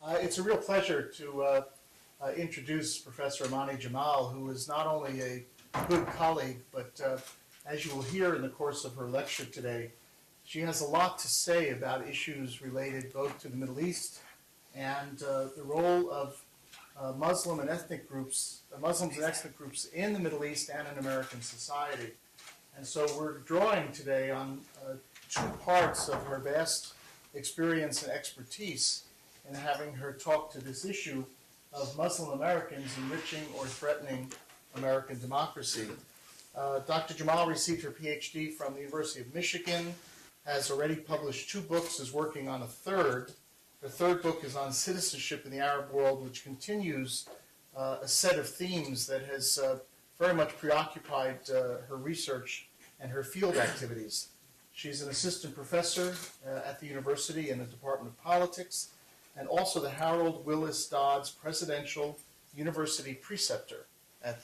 It's a real pleasure to introduce Professor Amaney Jamal, who is not only a good colleague, but as you will hear in the course of her lecture today, she has a lot to say about issues related both to the Middle East and the role of Muslims and ethnic groups in the Middle East and in American society. And so we're drawing today on two parts of her vast experience and expertise in having her talk to this issue of Muslim Americans enriching or threatening American democracy. Dr. Jamal received her PhD from the University of Michigan, has already published 2 books, is working on a third. The third book is on citizenship in the Arab world, which continues a set of themes that has very much preoccupied her research and her field activities. She's an assistant professor at the university in the Department of Politics, and also the Harold Willis Dodds Presidential University Preceptor at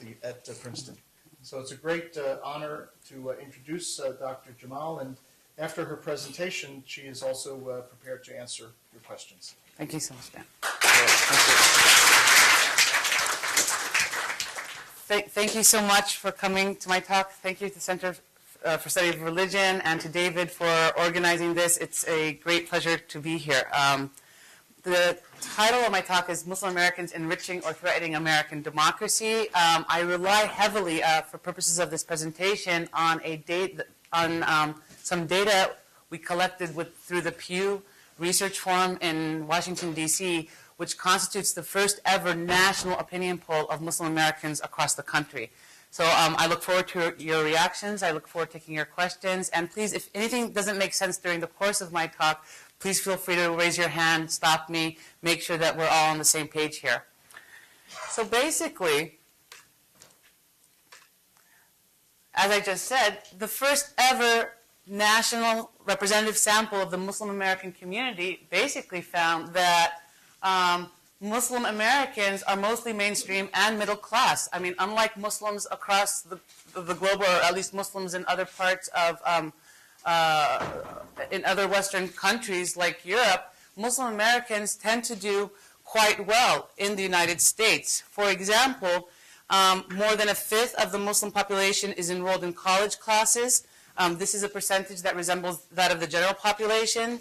Princeton. So it's a great honor to introduce Dr. Jamal, and after her presentation, she is also prepared to answer your questions. Thank you so much, Dan. Thank you so much for coming to my talk. Thank you to the Center for Study of Religion and to David for organizing this. It's a great pleasure to be here. The title of my talk is Muslim Americans Enriching or Threatening American Democracy. I rely heavily, for purposes of this presentation, on some data we collected through the Pew Research Forum in Washington, D.C., which constitutes the first ever national opinion poll of Muslim Americans across the country. So I look forward to your reactions. I look forward to taking your questions. And please, if anything doesn't make sense during the course of my talk, please feel free to raise your hand, stop me, make sure that we're all on the same page here. So basically, as I just said, the first ever national representative sample of the Muslim American community basically found that Muslim Americans are mostly mainstream and middle class. I mean, unlike Muslims across the globe, or at least Muslims in other parts of in other Western countries like Europe, Muslim Americans tend to do quite well in the United States. For example, more than 1/5 of the Muslim population is enrolled in college classes. This is a percentage that resembles that of the general population.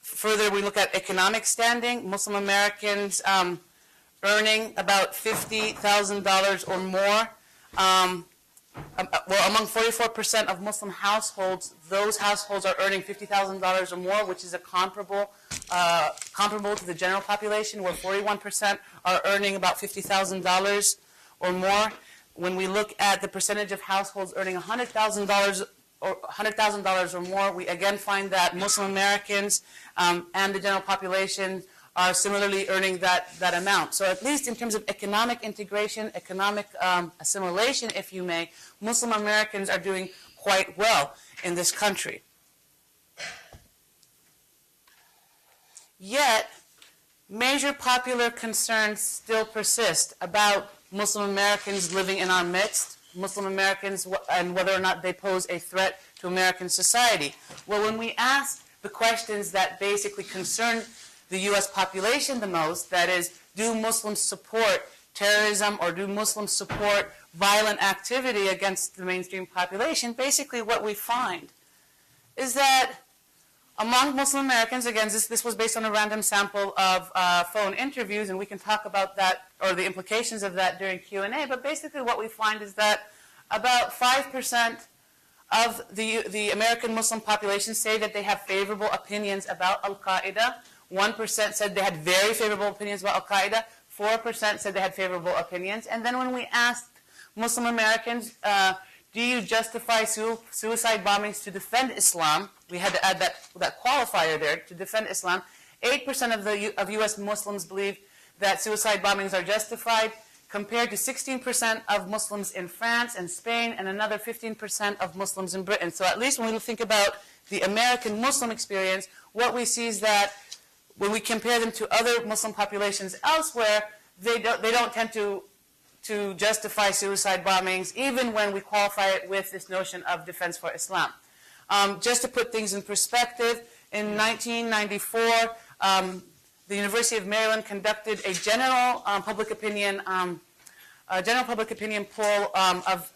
Further, we look at economic standing. Muslim Americans earning about $50,000 or more. Well, among 44% of Muslim households, those households are earning $50,000 or more, which is comparable to the general population, where 41% are earning about $50,000 or more. When we look at the percentage of households earning $100,000 or more, we again find that Muslim Americans and the general population are similarly earning that amount. So at least in terms of economic integration, economic assimilation, if you may, Muslim Americans are doing quite well in this country. Yet, major popular concerns still persist about Muslim Americans living in our midst, Muslim Americans and whether or not they pose a threat to American society. Well, when we ask the questions that basically concern the U.S. population the most, that is, do Muslims support terrorism or do Muslims support violent activity against the mainstream population, basically what we find is that among Muslim Americans, again, this was based on a random sample of phone interviews, and we can talk about that or the implications of that during Q&A, but basically what we find is that about 5% of the American Muslim population say that they have favorable opinions about Al-Qaeda. 1% said they had very favorable opinions about Al-Qaeda. 4% said they had favorable opinions. And then when we asked Muslim Americans, do you justify suicide bombings to defend Islam? We had to add that qualifier there, to defend Islam. 8% of U.S. Muslims believe that suicide bombings are justified, compared to 16% of Muslims in France and Spain, and another 15% of Muslims in Britain. So at least when we think about the American Muslim experience, what we see is that when we compare them to other Muslim populations elsewhere, they don't tend to justify suicide bombings, even when we qualify it with this notion of defense for Islam. Just to put things in perspective, in 1994, the University of Maryland conducted a general public opinion poll of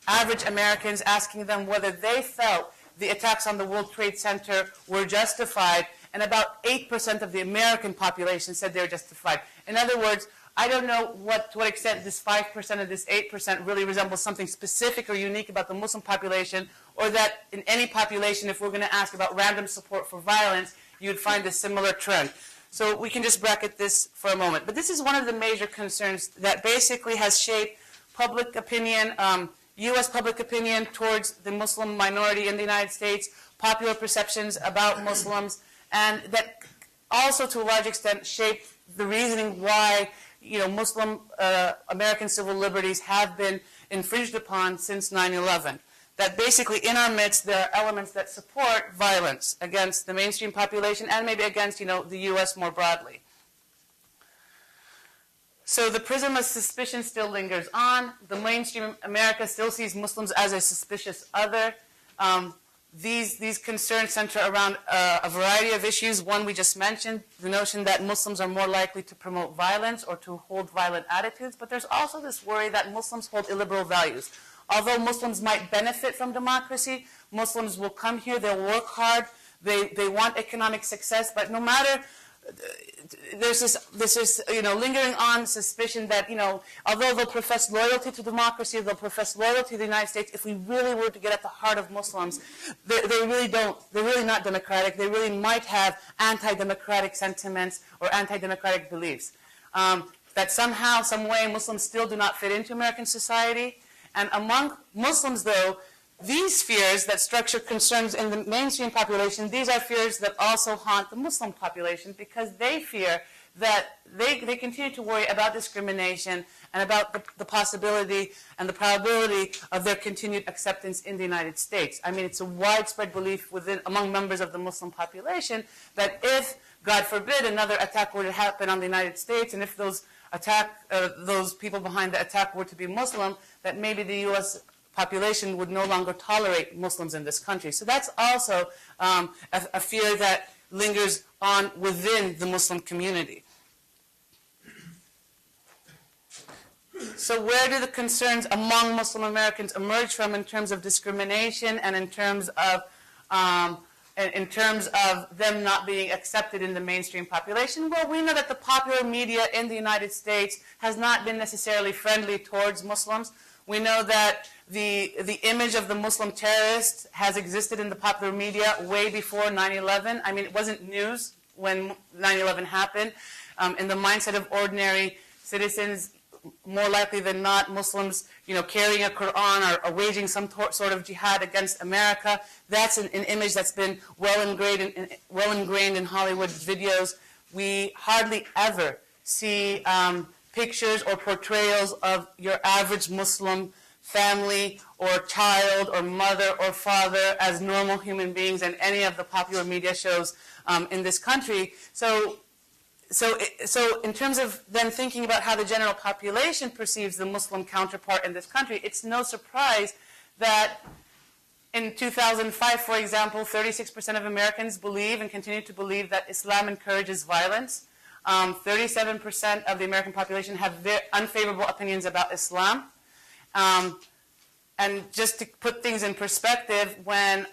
average Americans, asking them whether they felt the attacks on the World Trade Center were justified, and about 8% of the American population said they were justified. In other words, I don't know to what extent this 5% or this 8% really resembles something specific or unique about the Muslim population, or that in any population, if we're going to ask about random support for violence, you'd find a similar trend. So we can just bracket this for a moment. But this is one of the major concerns that basically has shaped public opinion, U.S. public opinion towards the Muslim minority in the United States, popular perceptions about Muslims, and that also to a large extent shaped the reasoning why Muslim American civil liberties have been infringed upon since 9/11. That basically in our midst there are elements that support violence against the mainstream population and maybe against the U.S. more broadly. So the prism of suspicion still lingers on. The mainstream America still sees Muslims as a suspicious other. These concerns center around a variety of issues. One we just mentioned, the notion that Muslims are more likely to promote violence or to hold violent attitudes, but there's also this worry that Muslims hold illiberal values. Although Muslims might benefit from democracy, Muslims will come here, they'll work hard, they want economic success, but no matter, there's this lingering on suspicion that, although they'll profess loyalty to democracy, they'll profess loyalty to the United States, if we really were to get at the heart of Muslims, they really don't, they're really not democratic, they really might have anti-democratic sentiments or anti-democratic beliefs. That somehow, some way, Muslims still do not fit into American society. And among Muslims, though, these fears that structure concerns in the mainstream population, these are fears that also haunt the Muslim population, because they fear that they continue to worry about discrimination and about the possibility and the probability of their continued acceptance in the United States. I mean, it's a widespread belief among members of the Muslim population that if, God forbid, another attack were to happen on the United States, and if those people behind the attack were to be Muslim, that maybe the U.S. population would no longer tolerate Muslims in this country. So that's also a fear that lingers on within the Muslim community. So where do the concerns among Muslim Americans emerge from in terms of discrimination and in terms of them not being accepted in the mainstream population? Well, we know that the popular media in the United States has not been necessarily friendly towards Muslims. We know that the image of the Muslim terrorist has existed in the popular media way before 9/11. I mean, it wasn't news when 9/11 happened. In the mindset of ordinary citizens, more likely than not, Muslims, carrying a Quran or waging some sort of jihad against America, that's an image that's been well ingrained in Hollywood videos. We hardly ever see pictures or portrayals of your average Muslim family or child or mother or father as normal human beings in any of the popular media shows in this country. So in terms of then thinking about how the general population perceives the Muslim counterpart in this country, it's no surprise that in 2005, for example, 36% of Americans believe and continue to believe that Islam encourages violence. 37% of the American population have very unfavorable opinions about Islam. And just to put things in perspective, when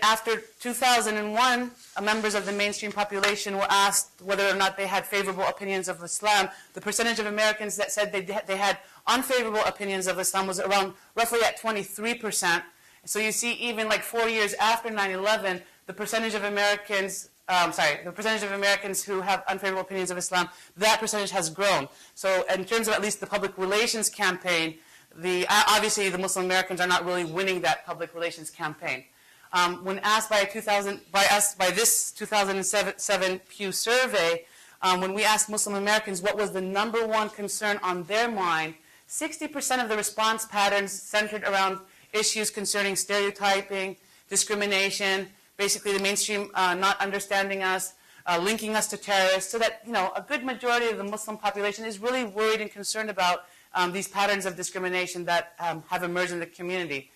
after 2001, members of the mainstream population were asked whether or not they had favorable opinions of Islam, the percentage of Americans that said they had unfavorable opinions of Islam was around roughly at 23%. So you see, even like 4 years after 9/11, the percentage of Americans who have unfavorable opinions of Islam, that percentage has grown. So in terms of at least the public relations campaign, obviously the Muslim Americans are not really winning that public relations campaign. When asked by this 2007 Pew survey, when we asked Muslim Americans what was the number one concern on their mind, 60% of the response patterns centered around issues concerning stereotyping, discrimination, basically the mainstream not understanding us, linking us to terrorists, so that a good majority of the Muslim population is really worried and concerned about these patterns of discrimination that have emerged in the community.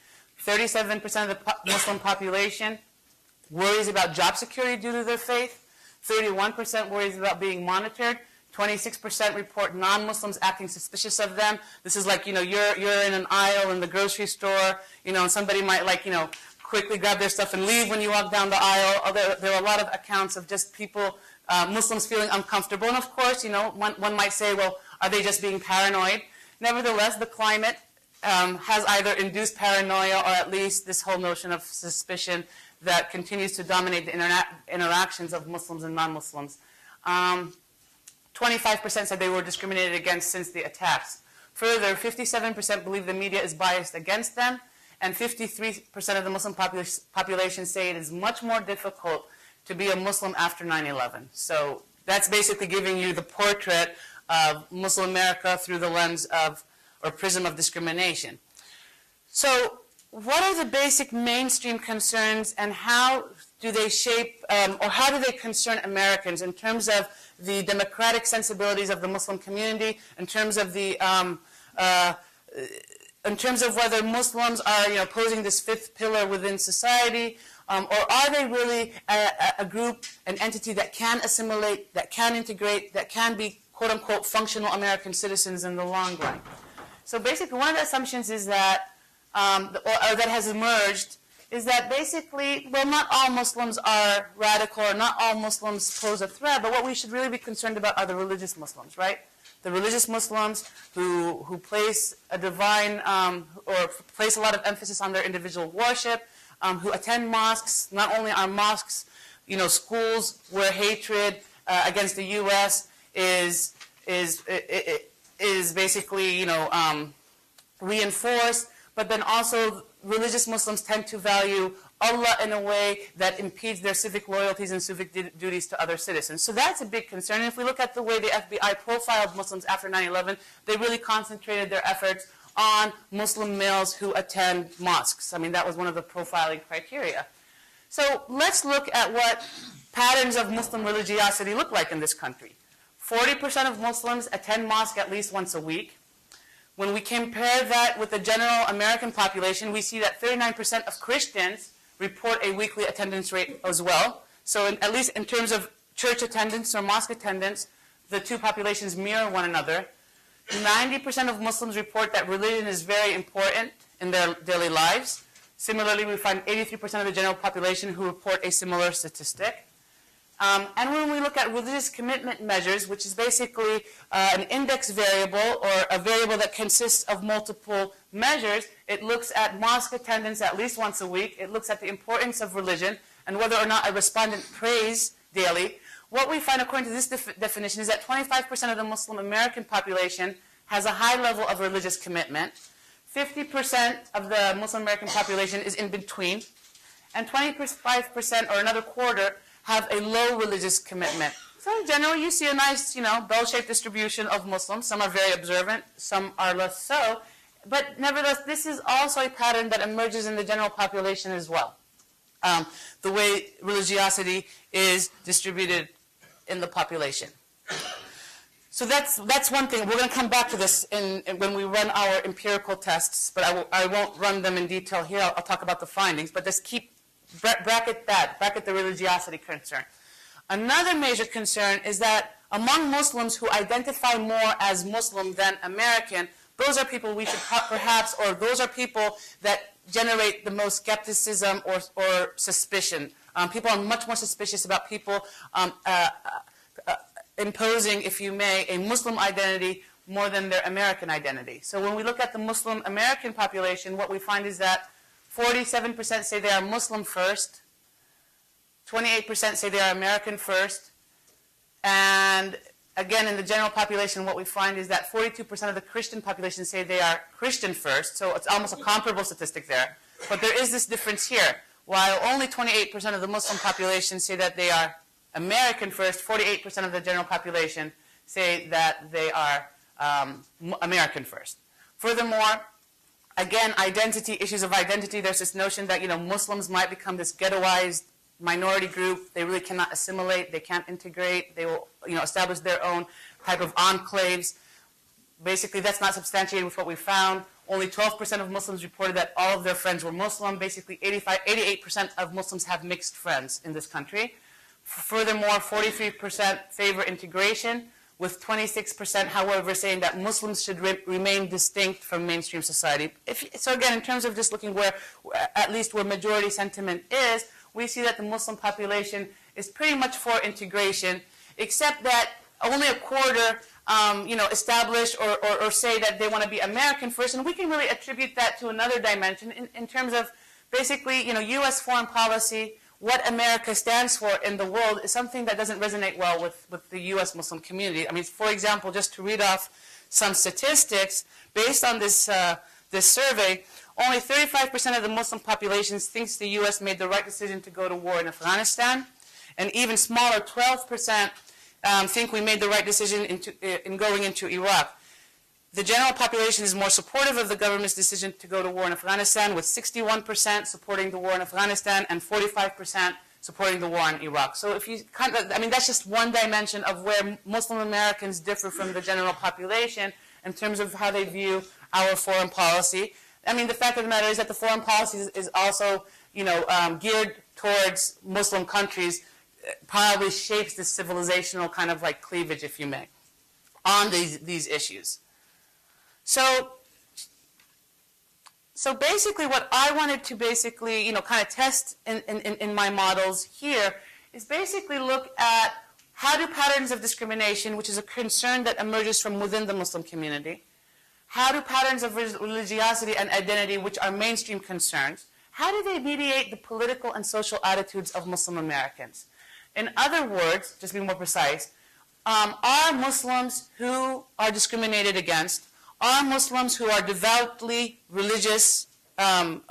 37% of the Muslim population worries about job security due to their faith, 31% worries about being monitored, 26% report non-Muslims acting suspicious of them. This is like, you're in an aisle in the grocery store, and somebody might quickly grab their stuff and leave when you walk down the aisle. There are a lot of accounts of just people, Muslims feeling uncomfortable. And of course, one might say, well, are they just being paranoid? Nevertheless, the climate has either induced paranoia or at least this whole notion of suspicion that continues to dominate the interactions of Muslims and non-Muslims. 25% said they were discriminated against since the attacks. Further, 57% believe the media is biased against them, and 53% of the Muslim population say it is much more difficult to be a Muslim after 9/11. So that's basically giving you the portrait of Muslim America through the lens of, or prism of, discrimination. So what are the basic mainstream concerns, and how do they shape, or how do they concern Americans in terms of the democratic sensibilities of the Muslim community, in terms of the, in terms of whether Muslims are, posing this fifth pillar within society, or are they really a group, an entity that can assimilate, that can integrate, that can be quote-unquote functional American citizens in the long run? So basically, one of the assumptions is that, or that has emerged, is that basically, well, not all Muslims are radical, or not all Muslims pose a threat, but what we should really be concerned about are the religious Muslims, right? The religious Muslims who place a divine, or place a lot of emphasis on their individual worship, who attend mosques. Not only are mosques, schools where hatred against the U.S. is basically, reinforced, but then also religious Muslims tend to value Allah in a way that impedes their civic loyalties and civic duties to other citizens. So that's a big concern. And if we look at the way the FBI profiled Muslims after 9/11, they really concentrated their efforts on Muslim males who attend mosques. I mean, that was one of the profiling criteria. So let's look at what patterns of Muslim religiosity look like in this country. 40% of Muslims attend mosque at least once a week. When we compare that with the general American population, we see that 39% of Christians report a weekly attendance rate as well. So at least in terms of church attendance or mosque attendance, the two populations mirror one another. 90% of Muslims report that religion is very important in their daily lives. Similarly, we find 83% of the general population who report a similar statistic. And when we look at religious commitment measures, which is basically an index variable, or a variable that consists of multiple measures, it looks at mosque attendance at least once a week. It looks at the importance of religion and whether or not a respondent prays daily. What we find according to this definition is that 25% of the Muslim American population has a high level of religious commitment. 50% of the Muslim American population is in between. And 25%, or another quarter, have a low religious commitment. So in general, you see a nice, bell-shaped distribution of Muslims. Some are very observant, some are less so. But nevertheless, this is also a pattern that emerges in the general population as well. The way religiosity is distributed in the population. So that's one thing. We're going to come back to this when we run our empirical tests, but I won't run them in detail here. I'll talk about the findings, but just bracket the religiosity concern. Another major concern is that among Muslims who identify more as Muslim than American, those are people we should perhaps, or those are people that generate the most skepticism or suspicion. People are much more suspicious about people imposing, if you may, a Muslim identity more than their American identity. So when we look at the Muslim American population, what we find is that 47% say they are Muslim first, 28% say they are American first, and again, in the general population, what we find is that 42% of the Christian population say they are Christian first, so it's almost a comparable statistic there. But there is this difference here. While only 28% of the Muslim population say that they are American first, 48% of the general population say that they are American first. Furthermore, again, identity, issues of identity, there's this notion that, Muslims might become this ghettoized minority group. They really cannot assimilate, they can't integrate, they will, establish their own type of enclaves. Basically, that's not substantiated with what we found. Only 12% of Muslims reported that all of their friends were Muslim. Basically, 88% of Muslims have mixed friends in this country. Furthermore, 43% favor integration, with 26%, however, saying that Muslims should remain distinct from mainstream society. So again, in terms of just looking where, at least where majority sentiment is, we see that the Muslim population is pretty much for integration, except that only a quarter establish or say that they want to be American first, and we can really attribute that to another dimension in terms of basically, U.S. foreign policy. What America stands for in the world is something that doesn't resonate well with the U.S. Muslim community. I mean, for example, just to read off some statistics, based on this survey, only 35% of the Muslim population thinks the U.S. made the right decision to go to war in Afghanistan, and even smaller, 12%, think we made the right decision in going into Iraq. The general population is more supportive of the government's decision to go to war in Afghanistan, with 61% supporting the war in Afghanistan and 45% supporting the war in Iraq. So if you that's just one dimension of where Muslim Americans differ from the general population in terms of how they view our foreign policy. I mean, the fact of the matter is that the foreign policy is also, geared towards Muslim countries, probably shapes this civilizational kind of like cleavage, if you may, on these issues. So basically what I wanted to basically, kind of test in my models here is basically look at how do patterns of discrimination, which is a concern that emerges from within the Muslim community, how do patterns of religiosity and identity, which are mainstream concerns, how do they mediate the political and social attitudes of Muslim Americans? In other words, just to be more precise, are Muslims who are discriminated against, are Muslims who are devoutly religious and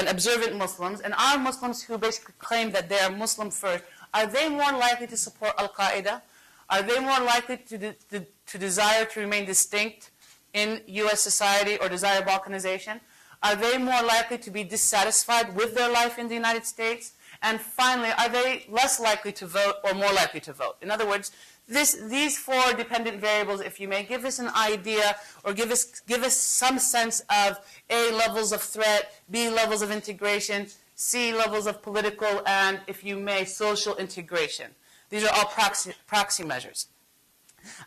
observant Muslims, and are Muslims who basically claim that they are Muslim first, are they more likely to support Al-Qaeda? Are they more likely to desire to remain distinct in U.S. society or desire balkanization? Are they more likely to be dissatisfied with their life in the United States? And finally, are they less likely to vote or more likely to vote? In other words, these four dependent variables, if you may, give us an idea or give us some sense of A, levels of threat, B, levels of integration, C, levels of political and, if you may, social integration. These are all proxy measures.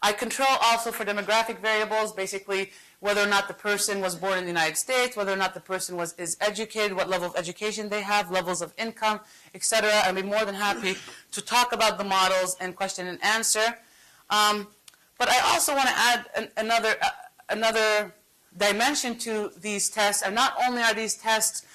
I control also for demographic variables, basically whether or not the person was born in the United States, whether or not the person is educated, what level of education they have, levels of income, etc. I'd be more than happy to talk about the models and question and answer. But I also want to add another dimension to these tests, and not only are these tests,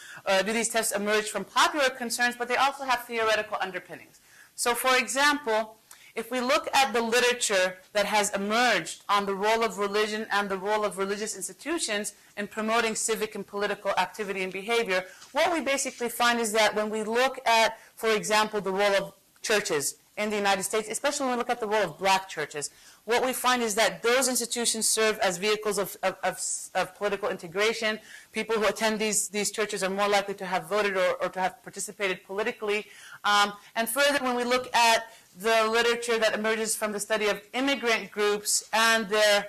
do these tests emerge from popular concerns, but they also have theoretical underpinnings. So for example, if we look at the literature that has emerged on the role of religion and the role of religious institutions in promoting civic and political activity and behavior, what we basically find is that when we look at, for example, the role of churches in the United States, especially when we look at the role of black churches, what we find is that those institutions serve as vehicles of political integration. People who attend these churches are more likely to have voted or to have participated politically. And further, when we look at the literature that emerges from the study of immigrant groups and their,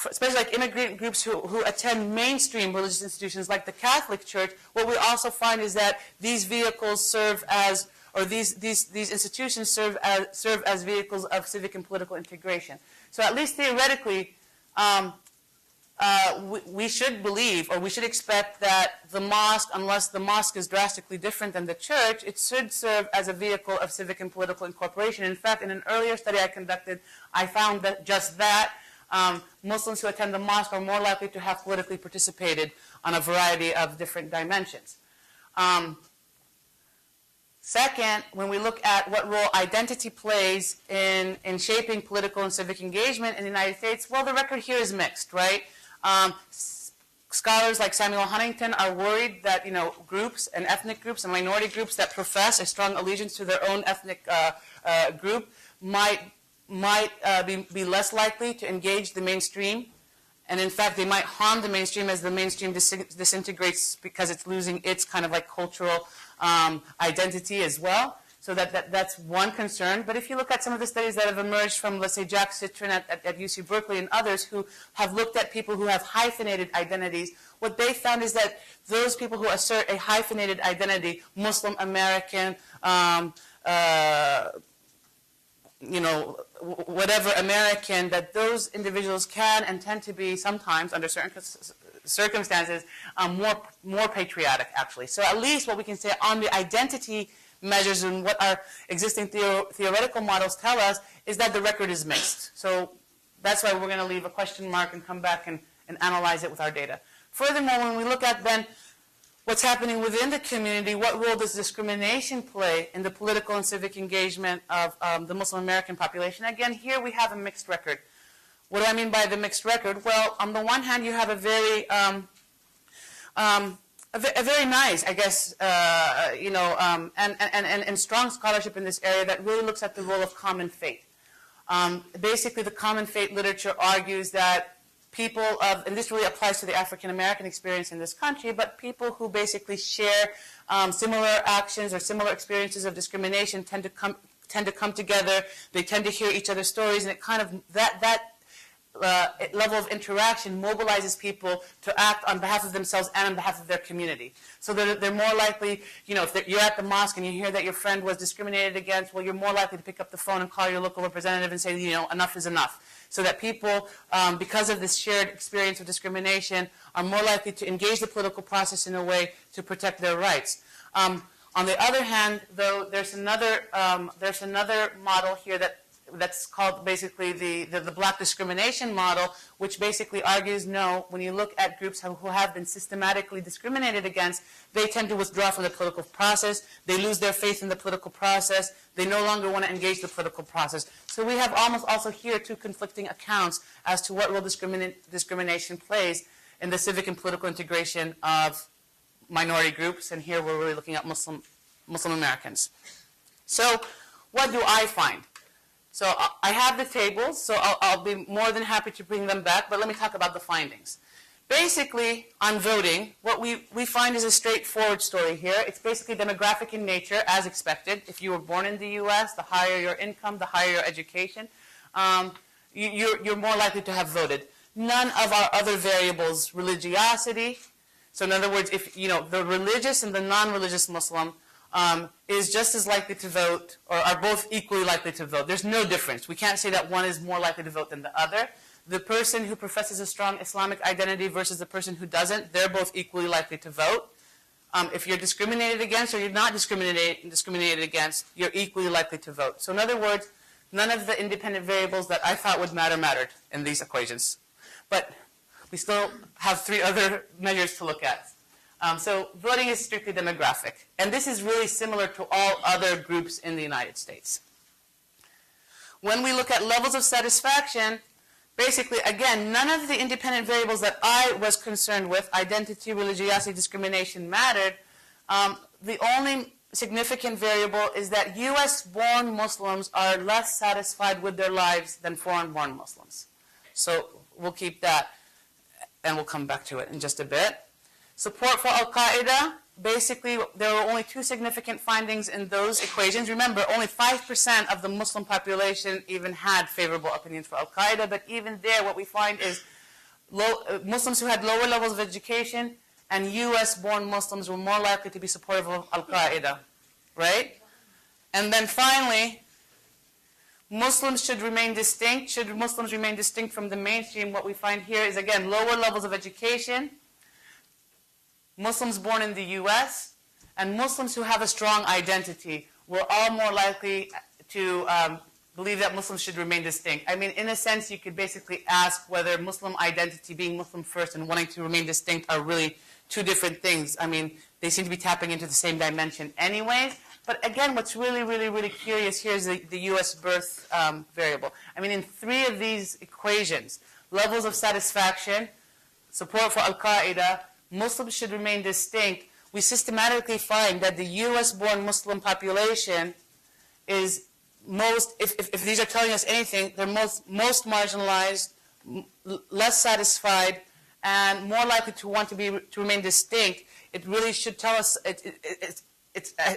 especially like immigrant groups who attend mainstream religious institutions like the Catholic Church, what we also find is that these vehicles serve as, or these institutions serve as vehicles of civic and political integration. So at least theoretically, we should believe, or we should expect that the mosque, unless the mosque is drastically different than the church, it should serve as a vehicle of civic and political incorporation. In fact, in an earlier study I conducted, I found that just that Muslims who attend the mosque are more likely to have politically participated on a variety of different dimensions. Second, when we look at what role identity plays in shaping political and civic engagement in the United States, well, the record here is mixed, right? Scholars like Samuel Huntington are worried that groups and ethnic groups and minority groups that profess a strong allegiance to their own ethnic group might be less likely to engage the mainstream, and in fact they might harm the mainstream as the mainstream disintegrates because it's losing its kind of like cultural identity as well. So So that's one concern. But if you look at some of the studies that have emerged from, let's say, Jack Citrin at UC Berkeley and others who have looked at people who have hyphenated identities, what they found is that those people who assert a hyphenated identity, Muslim American, whatever American, that those individuals can and tend to be sometimes, under certain circumstances, more patriotic, actually. So at least what we can say on the identity measures and what our existing theoretical models tell us is that the record is mixed. So that's why we're going to leave a question mark and come back and analyze it with our data. Furthermore, when we look at then what's happening within the community, what role does discrimination play in the political and civic engagement of the Muslim American population? Again, here we have a mixed record. What do I mean by the mixed record? Well, on the one hand, you have a very nice, I guess, and strong scholarship in this area that really looks at the role of common fate. Basically, the common fate literature argues that people of, and this really applies to the African American experience in this country, but people who basically share similar actions or similar experiences of discrimination tend to come together. They tend to hear each other's stories, and it kind of that level of interaction mobilizes people to act on behalf of themselves and on behalf of their community. So they're more likely, if you're at the mosque and you hear that your friend was discriminated against, well, you're more likely to pick up the phone and call your local representative and say, enough is enough. So that people, because of this shared experience of discrimination, are more likely to engage the political process in a way to protect their rights. On the other hand, though, there's another model here that's called basically the black discrimination model, which basically argues no, when you look at groups who have been systematically discriminated against, they tend to withdraw from the political process, they lose their faith in the political process, they no longer want to engage the political process. So we have almost also here two conflicting accounts as to what role discrimination plays in the civic and political integration of minority groups, and here we're really looking at Muslim Americans. So what do I find? So I have the tables, so I'll be more than happy to bring them back, but let me talk about the findings. Basically, on voting, what we find is a straightforward story here. It's basically demographic in nature, as expected. If you were born in the U.S., the higher your income, the higher your education, you're more likely to have voted. None of our other variables, religiosity, so in other words, if the religious and the non-religious Muslim is just as likely to vote, or are both equally likely to vote. There's no difference. We can't say that one is more likely to vote than the other. The person who professes a strong Islamic identity versus the person who doesn't, they're both equally likely to vote. If you're discriminated against or you're not discriminated against, you're equally likely to vote. So in other words, none of the independent variables that I thought would mattered in these equations. But we still have three other measures to look at. So voting is strictly demographic. And this is really similar to all other groups in the United States. When we look at levels of satisfaction, basically, again, none of the independent variables that I was concerned with, identity, religiosity, discrimination, mattered. The only significant variable is that U.S.-born Muslims are less satisfied with their lives than foreign-born Muslims. So we'll keep that, and we'll come back to it in just a bit. Support for Al-Qaeda, basically there were only two significant findings in those equations. Remember, only 5% of the Muslim population even had favorable opinions for Al-Qaeda, but even there what we find is Muslims who had lower levels of education and US-born Muslims were more likely to be supportive of Al-Qaeda, right? And then finally, Muslims should remain distinct. Should Muslims remain distinct from the mainstream, what we find here is, again, lower levels of education, Muslims born in the U.S., and Muslims who have a strong identity were all more likely to believe that Muslims should remain distinct. I mean, in a sense, you could basically ask whether Muslim identity, being Muslim first and wanting to remain distinct, are really two different things. I mean, they seem to be tapping into the same dimension anyways. But again, what's really, really, really curious here is the U.S. birth variable. I mean, in three of these equations, levels of satisfaction, support for Al-Qaeda, Muslims should remain distinct, we systematically find that the U.S.-born Muslim population is most, if these are telling us anything, they're most marginalized, less satisfied, and more likely to want to remain distinct. It really should tell us, it's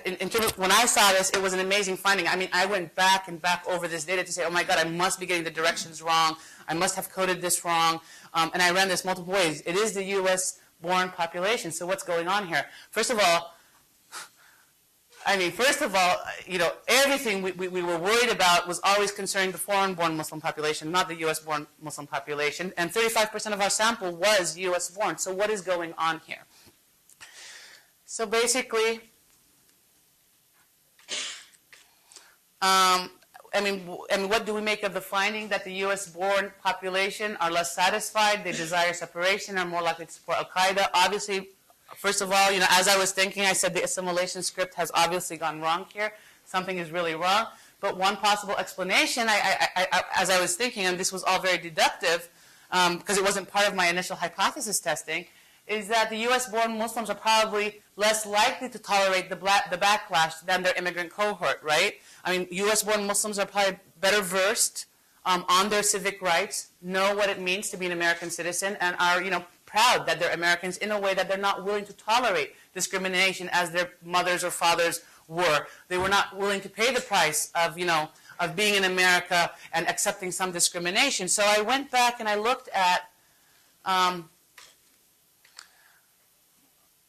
in terms of, when I saw this, it was an amazing finding. I mean, I went back and back over this data to say, oh my God, I must be getting the directions wrong. I must have coded this wrong. And I ran this multiple ways. It is the U.S.-born population. So what's going on here? First of all, everything we were worried about was always concerning the foreign-born Muslim population, not the U.S.-born Muslim population. And 35% of our sample was U.S.-born. So what is going on here? So basically, what do we make of the finding that the U.S.-born population are less satisfied, they desire separation, are more likely to support Al-Qaeda? Obviously, first of all, as I was thinking, I said the assimilation script has obviously gone wrong here. Something is really wrong. But one possible explanation, as I was thinking, and this was all very deductive, because it wasn't part of my initial hypothesis testing, is that the U.S.-born Muslims are probably less likely to tolerate the backlash than their immigrant cohort, right? I mean, U.S.-born Muslims are probably better versed on their civic rights, know what it means to be an American citizen, and are, proud that they're Americans in a way that they're not willing to tolerate discrimination as their mothers or fathers were. They were not willing to pay the price of, of being in America and accepting some discrimination. So I went back and I looked at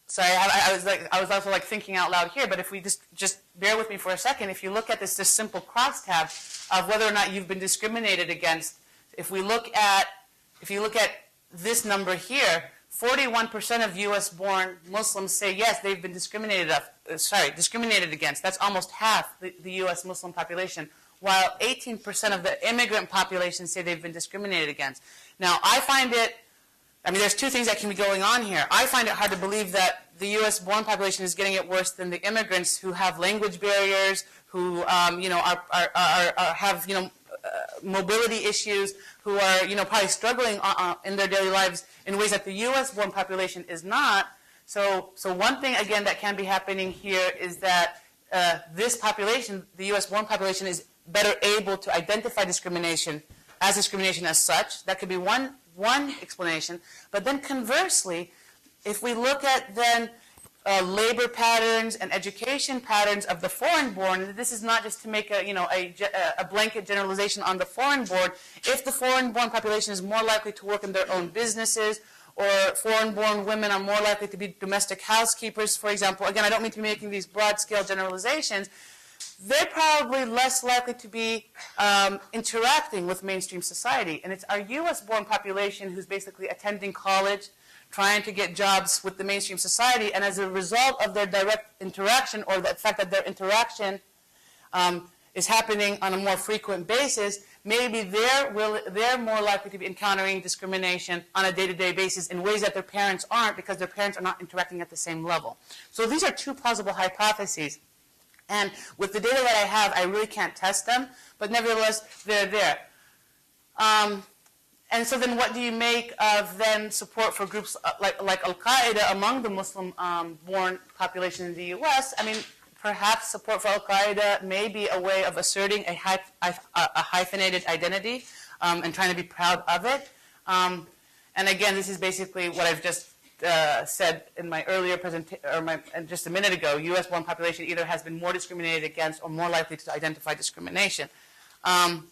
sorry, I was also thinking out loud here, but if we just bear with me for a second, if you look at this simple crosstab of whether or not you've been discriminated against, if you look at this number here, 41% of U.S.-born Muslims say yes, they've been discriminated against. That's almost half the U.S. Muslim population, while 18% of the immigrant population say they've been discriminated against. Now, I find it, there's two things that can be going on here. I find it hard to believe that the U.S.-born population is getting it worse than the immigrants who have language barriers, who have mobility issues, who are probably struggling in their daily lives in ways that the U.S.-born population is not. So one thing again that can be happening here is that this population, the U.S.-born population, is better able to identify discrimination as such. That could be one explanation. But then conversely, if we look at then labor patterns and education patterns of the foreign-born, this is not just to make a blanket generalization on the foreign-born. If the foreign-born population is more likely to work in their own businesses, or foreign-born women are more likely to be domestic housekeepers, for example, again, I don't mean to be making these broad-scale generalizations, they're probably less likely to be interacting with mainstream society. And it's our U.S.-born population who's basically attending college, trying to get jobs with the mainstream society, and as a result of their direct interaction, or the fact that their interaction is happening on a more frequent basis, maybe they're more likely to be encountering discrimination on a day-to-day basis in ways that their parents aren't, because their parents are not interacting at the same level. So these are two plausible hypotheses. And with the data that I have, I really can't test them, but nevertheless, they're there. And so then what do you make of then support for groups like Al-Qaeda among the Muslim-born population in the U.S.? Perhaps support for Al-Qaeda may be a way of asserting a hyphenated identity and trying to be proud of it. And again, this is basically what I've just said in my earlier presentation, just a minute ago. U.S.-born population either has been more discriminated against or more likely to identify discrimination. But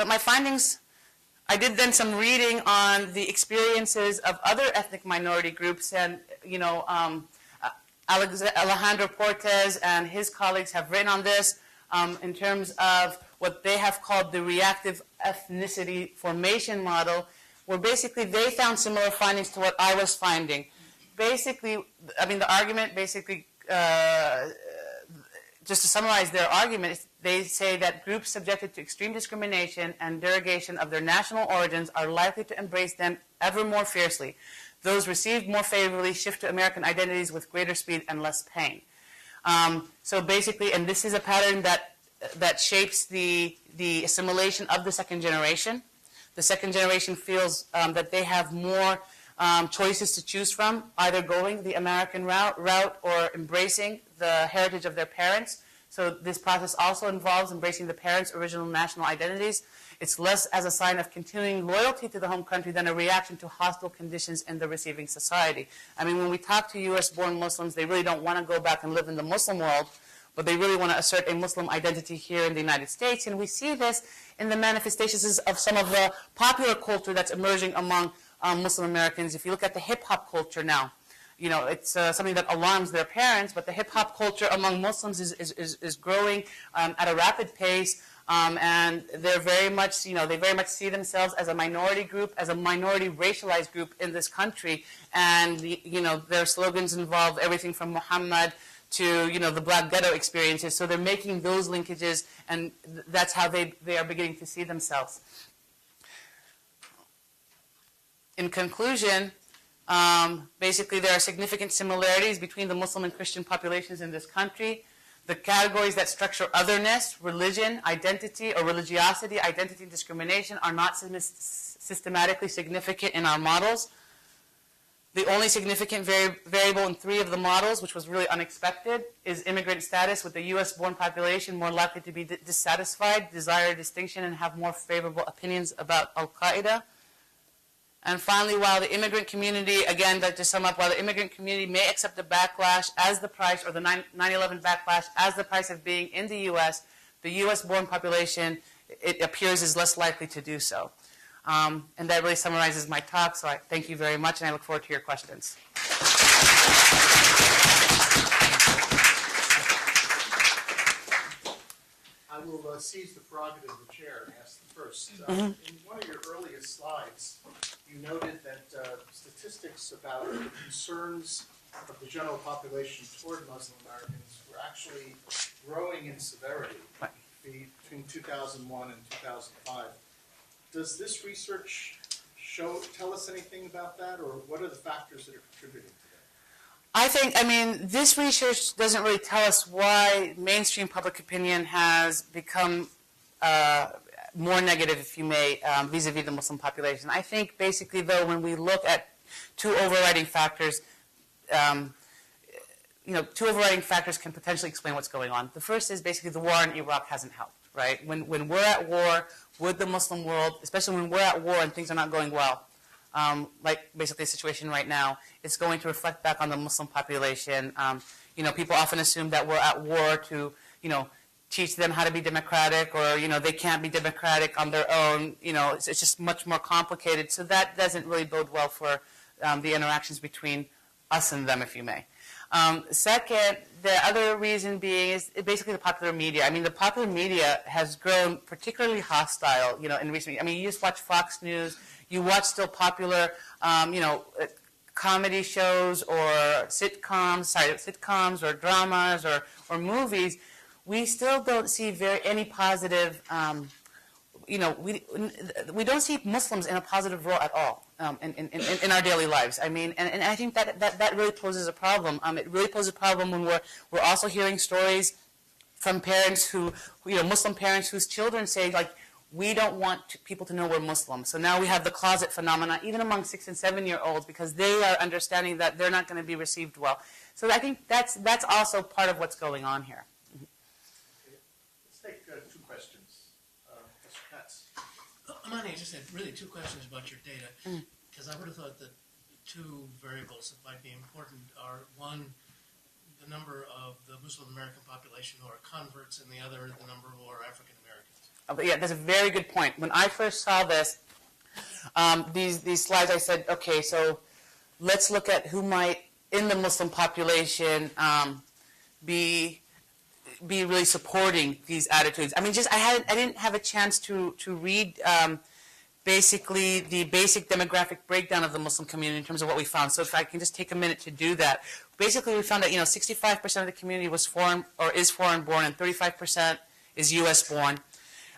my findings, I did then some reading on the experiences of other ethnic minority groups, and Alejandro Portes and his colleagues have written on this in terms of what they have called the reactive ethnicity formation model, where basically they found similar findings to what I was finding. Basically, the argument basically, just to summarize their argument, is they say that groups subjected to extreme discrimination and derogation of their national origins are likely to embrace them ever more fiercely. Those received more favorably shift to American identities with greater speed and less pain. So basically, and this is a pattern that shapes the assimilation of the second generation. The second generation feels that they have more choices to choose from, either going the American route or embracing the heritage of their parents. So this process also involves embracing the parents' original national identities. It's less as a sign of continuing loyalty to the home country than a reaction to hostile conditions in the receiving society. I mean, when we talk to U.S.-born Muslims, they really don't want to go back and live in the Muslim world, but they really want to assert a Muslim identity here in the United States. And we see this in the manifestations of some of the popular culture that's emerging among Muslim Americans. If you look at the hip-hop culture now, you know, it's something that alarms their parents, but the hip-hop culture among Muslims is growing at a rapid pace, and they're very much, you know, they very much see themselves as a minority group, as a minority racialized group in this country, and, you know, their slogans involve everything from Muhammad to, you know, the black ghetto experiences, so they're making those linkages, and that's how they are beginning to see themselves. In conclusion, basically, there are significant similarities between the Muslim and Christian populations in this country. The categories that structure otherness, religion, identity, or religiosity, identity and discrimination are not systematically significant in our models. The only significant variable in 3 of the models, which was really unexpected, is immigrant status, with the U.S.-born population more likely to be dissatisfied, desire distinction, and have more favorable opinions about Al-Qaeda. And finally, while the immigrant community, again, to sum up, while the immigrant community may accept the backlash as the price, or the 9/11 backlash as the price of being in the U.S., the U.S.-born population, it appears, is less likely to do so. And that really summarizes my talk, so I thank you very much, and I look forward to your questions. I will seize the prerogative of the chair and ask the first. In one of your earliest slides, you noted that statistics about the concerns of the general population toward Muslim Americans were actually growing in severity between 2001 and 2005. Does this research tell us anything about that, or what are the factors that are contributing to that? I mean, this research doesn't really tell us why mainstream public opinion has become more negative, if you may, vis-a-vis the Muslim population. I think basically, though, when we look at 2 overriding factors, you know, 2 overriding factors can potentially explain what's going on. The first is basically the war in Iraq hasn't helped, right? When we're at war with the Muslim world, especially when we're at war and things are not going well, like basically the situation right now, it's going to reflect back on the Muslim population. You know, people often assume that we're at war to, you know, teach them how to be democratic, or, you know, they can't be democratic on their own. You know, it's just much more complicated. So that doesn't really bode well for the interactions between us and them, if you may. Second, the other reason being is basically the popular media. I mean, the popular media has grown particularly hostile, you know, in recent years. I mean, you just watch Fox News, you watch still popular, you know, comedy shows or sitcoms or dramas or movies. We still don't see any positive, you know, we don't see Muslims in a positive role at all in our daily lives. I mean, and I think that really poses a problem. It really poses a problem when we're also hearing stories from parents who, you know, Muslim parents whose children say, like, we don't want people to know we're Muslim. So now we have the closet phenomena, even among 6- and 7-year-olds, because they are understanding that they're not going to be received well. So I think that's also part of what's going on here. Let's take 2 questions. Mr. Katz. Amaney, I just had really 2 questions about your data, because I would have thought that 2 variables that might be important are, one, the number of the Muslim American population who are converts, and the other, the number who are African Americans. Oh, but yeah, that's a very good point. When I first saw this, these slides, I said, okay, so let's look at who might, in the Muslim population, be really supporting these attitudes. I mean, I didn't have a chance to read basically the basic demographic breakdown of the Muslim community in terms of what we found. So if I can just take a minute to do that. Basically, we found that, you know, 65% of the community was foreign or is foreign born, and 35% is U.S. born.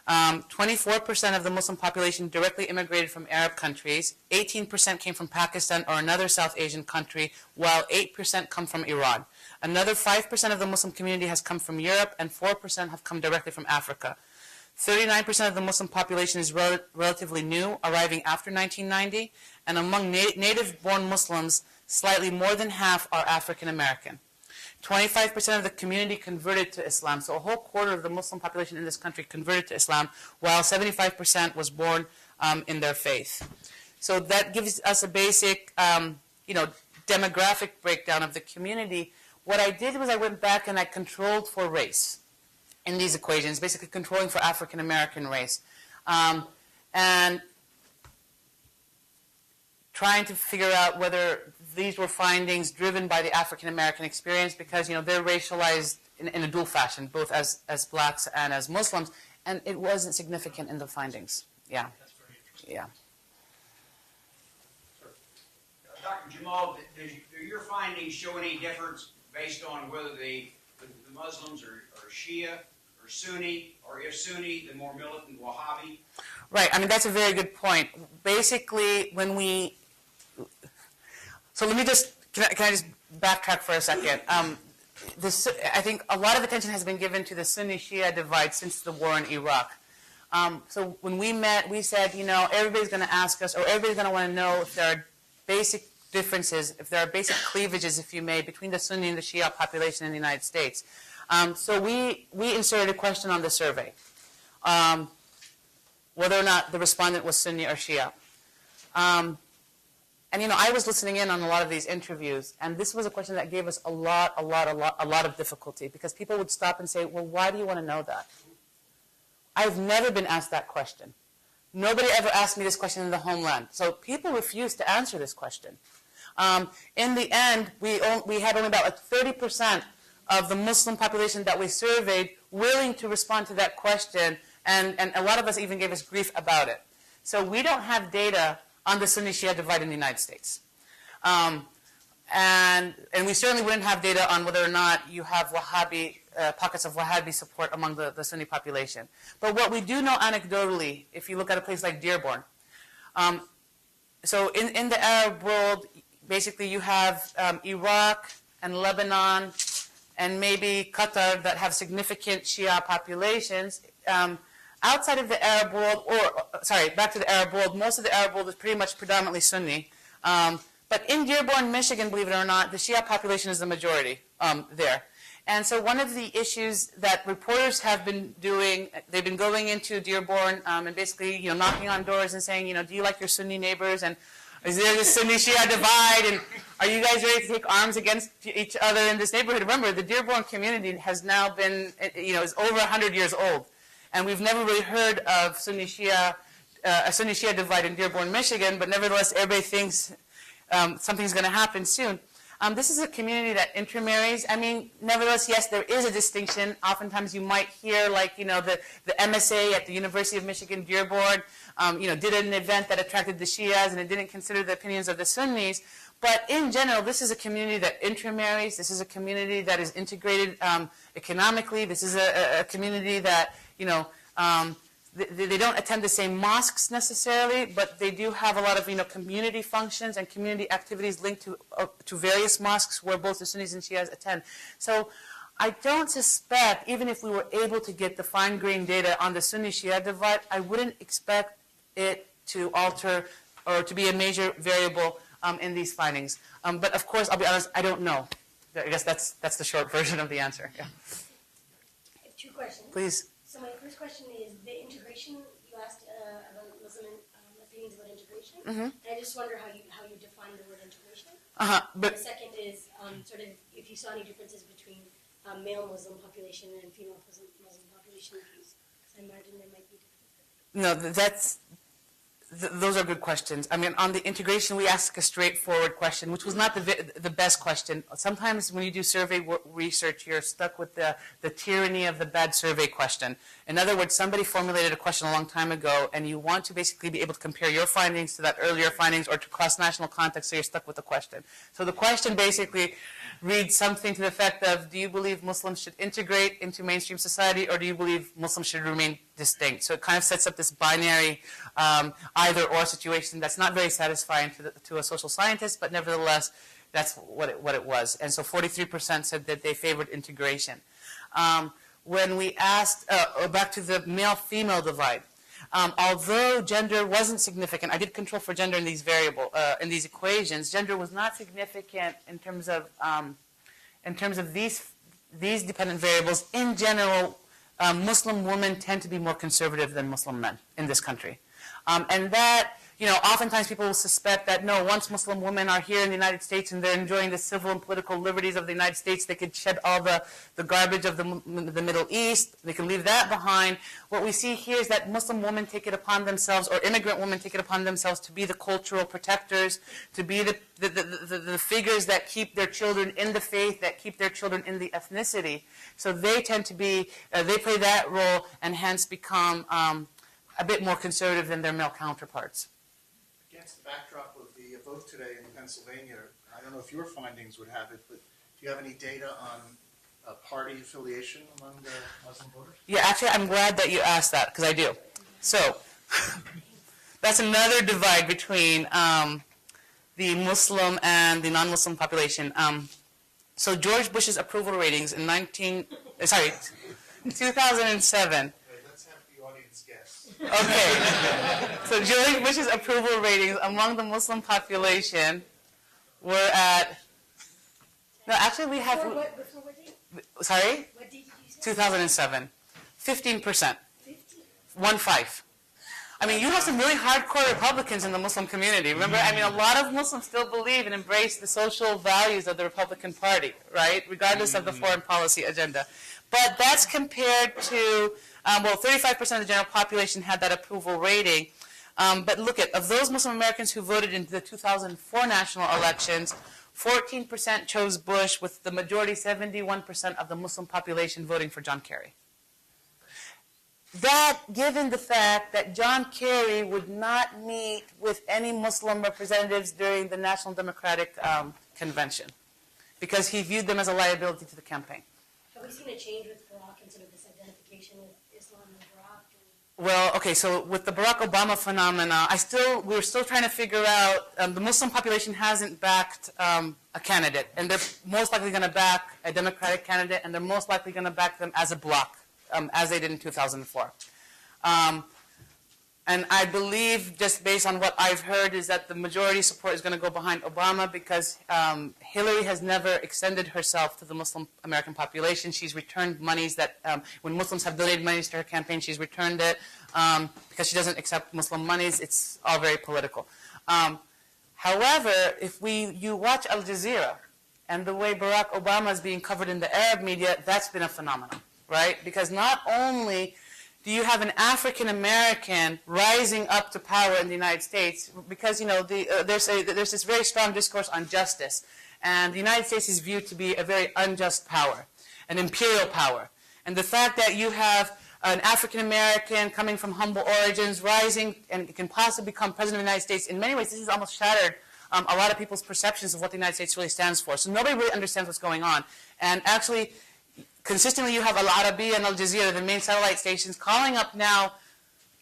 24% of the Muslim population directly immigrated from Arab countries. 18% came from Pakistan or another South Asian country, while 8% come from Iran. Another 5% of the Muslim community has come from Europe, and 4% have come directly from Africa. 39% of the Muslim population is relatively new, arriving after 1990, and among native-born Muslims, slightly more than half are African American. 25% of the community converted to Islam. So a whole quarter of the Muslim population in this country converted to Islam, while 75% was born in their faith. So that gives us a basic, demographic breakdown of the community. What I did was I went back and I controlled for race in these equations, basically controlling for African American race. And trying to figure out whether these were findings driven by the African American experience, because they're racialized in a dual fashion, both as blacks and as Muslims, and it wasn't significant in the findings. Yeah. That's very interesting. Yeah. Dr. Jamal, do your findings show any difference based on whether the Muslims are Shia or Sunni, or if Sunni, the more militant Wahhabi? Right. I mean, that's a very good point. Basically, so let me just, can I just backtrack for a second? I think a lot of attention has been given to the Sunni-Shia divide since the war in Iraq. So when we met, we said, everybody's going to ask us, or everybody's going to want to know if there are basic differences, if there are basic cleavages, if you may, between the Sunni and the Shia population in the United States. So we inserted a question on the survey, whether or not the respondent was Sunni or Shia. And I was listening in on a lot of these interviews, and this was a question that gave us a lot of difficulty, because people would stop and say, well, why do you want to know that? I've never been asked that question. Nobody ever asked me this question in the homeland. So people refused to answer this question. In the end, we had only about 30% of the Muslim population that we surveyed willing to respond to that question, and a lot of us even gave us grief about it. So we don't have data on the Sunni-Shia divide in the United States. And we certainly wouldn't have data on whether or not you have Wahhabi, pockets of Wahhabi support among the Sunni population. But what we do know anecdotally, if you look at a place like Dearborn, so in the Arab world, basically you have Iraq and Lebanon and maybe Qatar that have significant Shia populations. Outside of the Arab world, back to the Arab world, most of the Arab world is pretty much predominantly Sunni. But in Dearborn, Michigan, believe it or not, the Shia population is the majority there. And so one of the issues that reporters have been doing, they've been going into Dearborn and basically, knocking on doors and saying, do you like your Sunni neighbors? And is there this Sunni-Shia divide? And are you guys ready to take arms against each other in this neighborhood? Remember, the Dearborn community has now been, is over 100 years old. And we've never really heard of a Sunni-Shia divide in Dearborn, Michigan, but nevertheless, everybody thinks something's going to happen soon. This is a community that intermarries. I mean, nevertheless, yes, there is a distinction. Oftentimes you might hear, like, the MSA at the University of Michigan, Dearborn, did an event that attracted the Shias, and it didn't consider the opinions of the Sunnis. But in general, this is a community that intermarries. This is a community that is integrated economically. This is a community that, they don't attend the same mosques necessarily, but they do have a lot of community functions and community activities linked to various mosques where both the Sunnis and Shias attend. So I don't suspect, even if we were able to get the fine-grained data on the Sunni-Shia divide, I wouldn't expect it to alter or to be a major variable in these findings. But of course, I'll be honest, I don't know. I guess that's the short version of the answer. Yeah. I have two questions. Please. So my first question is the integration. You asked about Muslim opinions about integration. Mm-hmm. And I just wonder how you define the word integration. But The second is sort of if you saw any differences between male Muslim population and female Muslim population views. Because I imagine there might be differences. no, those are good questions. I mean, on the integration, we ask a straightforward question, which was not the best question. Sometimes when you do survey research, you're stuck with the tyranny of the bad survey question. In other words, somebody formulated a question a long time ago, and you want to basically be able to compare your findings to that earlier findings or to cross-national context, so you're stuck with the question. So the question basically reads something to the effect of, do you believe Muslims should integrate into mainstream society, or do you believe Muslims should remain distinct? So it kind of sets up this binary either-or situation that's not very satisfying to a social scientist, but nevertheless, that's what it was. And so 43% said that they favored integration. When we asked, back to the male-female divide, although gender wasn't significant, I did control for gender in these equations, gender was not significant in terms of in terms of these dependent variables, in general, Muslim women tend to be more conservative than Muslim men in this country. And that, oftentimes people will suspect that, no, once Muslim women are here in the United States and they're enjoying the civil and political liberties of the United States, they could shed all the garbage of the Middle East. They can leave that behind. What we see here is that Muslim women take it upon themselves, or immigrant women take it upon themselves to be the cultural protectors, to be the figures that keep their children in the faith, that keep their children in the ethnicity. So they tend to be, they play that role and hence become a bit more conservative than their male counterparts. Against the backdrop of the vote today in Pennsylvania, I don't know if your findings would have it, but do you have any data on party affiliation among the Muslim voters? Yeah, actually, I'm glad that you asked that, because I do. So, that's another divide between the Muslim and the non-Muslim population. So George Bush's approval ratings in 2007. Let's have the audience guess. Okay. So George Bush's approval ratings among the Muslim population were at, no, actually we have, Before what date? sorry? What date did you say? 2007. 15%. 15? 1-5. I mean, you have some really hardcore Republicans in the Muslim community. Remember, I mean, a lot of Muslims still believe and embrace the social values of the Republican Party, right? Regardless of the foreign policy agenda. But that's compared to, 35% of the general population had that approval rating. But look at, of those Muslim Americans who voted in the 2004 national elections, 14% chose Bush, with the majority, 71% of the Muslim population voting for John Kerry. That, given the fact that John Kerry would not meet with any Muslim representatives during the National Democratic Convention, because he viewed them as a liability to the campaign. Have we seen a change with Barack and sort of this identification with Islam and Barack? Well, okay, so with the Barack Obama phenomena, we're still trying to figure out, the Muslim population hasn't backed a candidate, and they're most likely going to back a Democratic candidate, and they're most likely going to back them as a bloc. As they did in 2004. And I believe, just based on what I've heard, is that the majority support is going to go behind Obama, because Hillary has never extended herself to the Muslim American population. She's returned monies that, when Muslims have donated monies to her campaign, she's returned it because she doesn't accept Muslim monies. It's all very political. However, if you watch Al Jazeera and the way Barack Obama is being covered in the Arab media, that's been a phenomenon. Right? Because not only do you have an African American rising up to power in the United States, because there's this very strong discourse on justice, and the United States is viewed to be a very unjust power, an imperial power, and the fact that you have an African American coming from humble origins rising and can possibly become president of the United States, in many ways this has almost shattered a lot of people's perceptions of what the United States really stands for. So nobody really understands what's going on, and actually, consistently, you have Al Arabiya and Al Jazeera, the main satellite stations, calling up now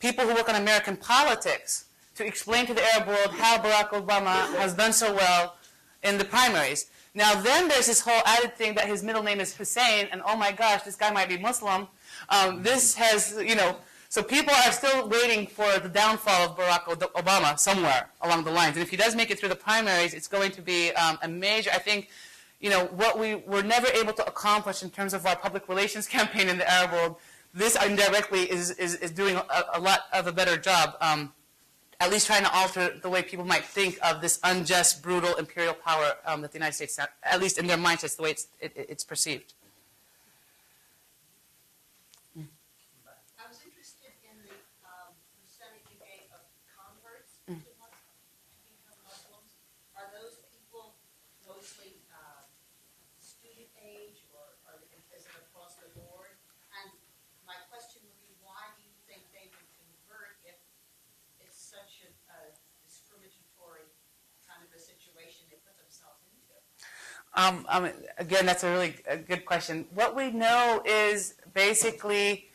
people who work on American politics to explain to the Arab world how Barack Obama has done so well in the primaries. Now, then there's this whole added thing that his middle name is Hussein, and oh my gosh, this guy might be Muslim. This has, so people are still waiting for the downfall of Barack Obama somewhere along the lines. And if he does make it through the primaries, it's going to be a major, I think, what we were never able to accomplish in terms of our public relations campaign in the Arab world, this indirectly is doing a lot of a better job, at least trying to alter the way people might think of this unjust, brutal, imperial power that the United States, at least in their mindsets, the way it's perceived. I was interested in the percentage you gave of converts to become Muslims. Are those people mostly student age, or is it across the board? And my question would be, why do you think they would convert if it's such a discriminatory kind of a situation they put themselves into? Again, that's a really good question. What we know is basically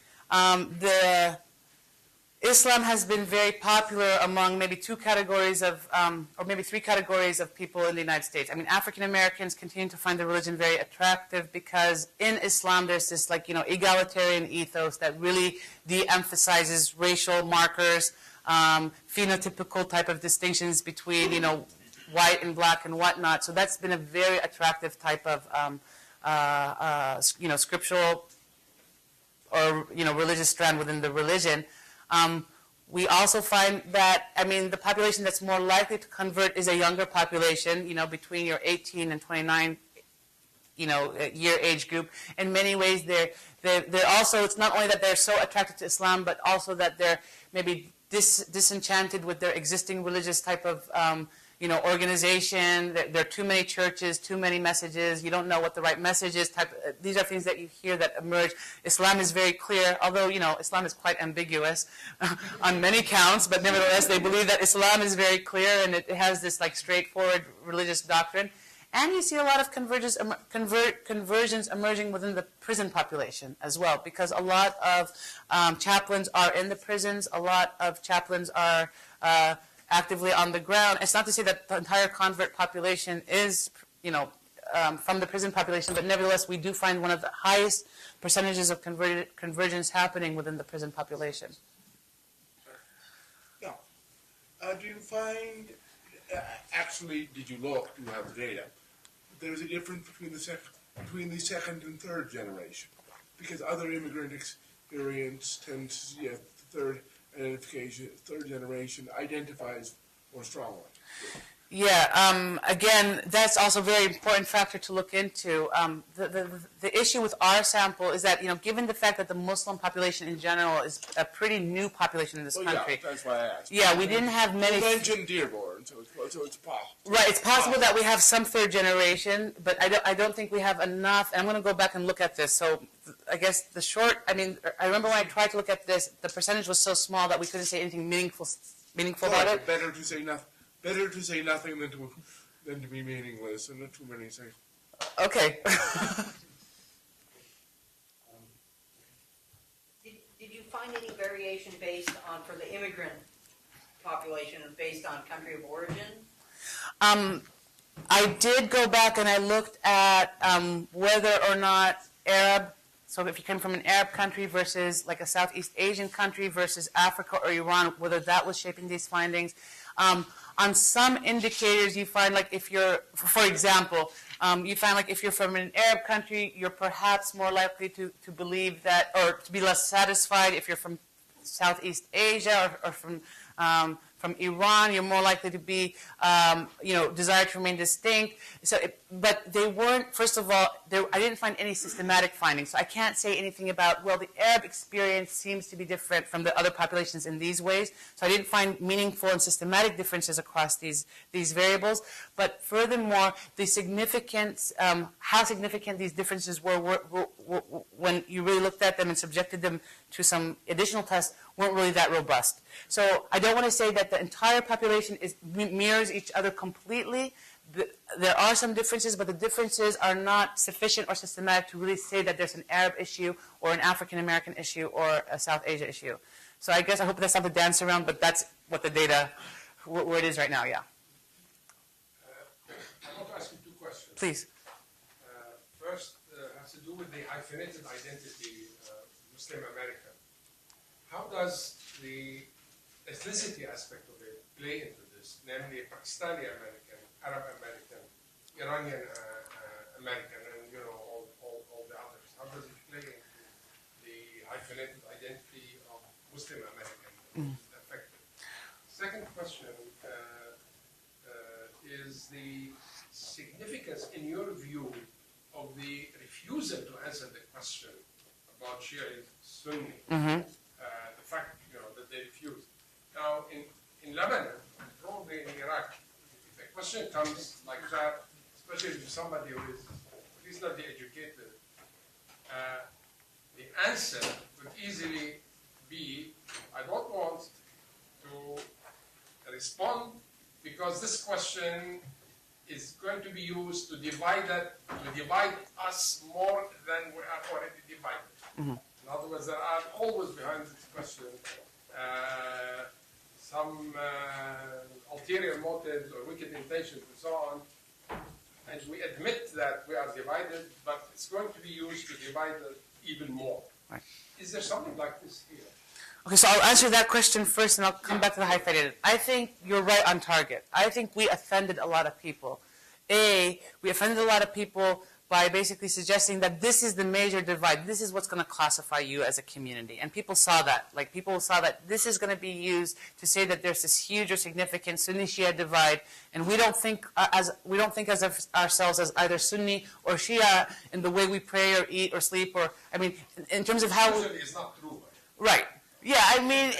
Islam has been very popular among maybe two categories of, or maybe three categories of people in the United States. I mean, African Americans continue to find the religion very attractive because in Islam there's this egalitarian ethos that really de-emphasizes racial markers, phenotypical type of distinctions between, white and black and whatnot. So that's been a very attractive type of scriptural or religious strand within the religion. We also find that, the population that's more likely to convert is a younger population, between your 18 and 29, year age group. In many ways, they're also, it's not only that they're so attracted to Islam, but also that they're maybe disenchanted with their existing religious type of, organization. There are too many churches, too many messages. You don't know what the right message is. These are things that you hear that emerge. Islam is very clear, although, Islam is quite ambiguous on many counts, but nevertheless, they believe that Islam is very clear and it has this straightforward religious doctrine. And you see a lot of conversions emerging within the prison population as well, because a lot of chaplains are in the prisons. A lot of chaplains are actively on the ground. It's not to say that the entire convert population is, from the prison population, but nevertheless, we do find one of the highest percentages of conversions happening within the prison population. Yeah. Do you find, actually, did you look, do you have the data? There's a difference between the second and third generation, because other immigrant experience tends to see a third generation identifies more strongly. Yeah, again, that's also a very important factor to look into. The issue with our sample is that, given the fact that the Muslim population in general is a pretty new population in this country. Yeah, that's why I asked. Yeah, we didn't have many. You mentioned Dearborn, so it's possible. Right, it's possible that we have some third generation, but I don't think we have enough. And I'm going to go back and look at this. So I guess I remember when I tried to look at this, the percentage was so small that we couldn't say anything meaningful about it. Better to say nothing. Better to say nothing than to be meaningless, and not too many things. Okay. Did you find any variation based on, for the immigrant population, based on country of origin? I did go back and I looked at whether or not Arab, so if you came from an Arab country versus like a Southeast Asian country versus Africa or Iran, whether that was shaping these findings. On some indicators, you find if you're, for example, you find if you're from an Arab country, you're perhaps more likely to believe that, or to be less satisfied. If you're from Southeast Asia or from Iran, you're more likely to be, desire to remain distinct. So, but they weren't. First of all, I didn't find any systematic findings. So I can't say anything about, well, the Arab experience seems to be different from the other populations in these ways. So I didn't find meaningful and systematic differences across these variables. But furthermore, the significance, how significant these differences were when you really looked at them and subjected them to some additional tests, weren't really that robust. So I don't want to say that the entire population mirrors each other completely. There are some differences, but the differences are not sufficient or systematic to really say that there's an Arab issue or an African American issue or a South Asia issue. So I guess I hope that's not the dance around, but that's what the data, where it is right now, yeah. I want to ask you two questions. Please. First has to do with the hyphenated identity, Muslim American. How does the ethnicity aspect of it play into this, namely Pakistani American, Arab American, Iranian American, and all the others? How does it play into the hyphenated identity of Muslim American affected? Second question is the significance, in your view, of the refusal to answer the question about Shia Sunni. The fact that they refused. Now, in Lebanon, and probably in Iraq, if a question comes like that, especially to somebody who is at least not the educated, the answer would easily be, I don't want to respond because this question is going to be used to divide us more than we are already divided. In other words, there are always behind this question some ulterior motives or wicked intentions and so on. And we admit that we are divided, but it's going to be used to divide us even more. Right. Is there something like this here? Okay, so I'll answer that question first, and I'll come back to the hyphenated. I think you're right on target. I think we offended a lot of people. We offended a lot of people by basically suggesting that this is the major divide. This is what's going to classify you as a community. And people saw that. Like, people saw that this is going to be used to say that there's this huge or significant Sunni-Shia divide, and we don't think of ourselves as either Sunni or Shia in the way we pray or eat or sleep, or, I mean, in terms of how... Usually it's not true. Right. Yeah, I mean,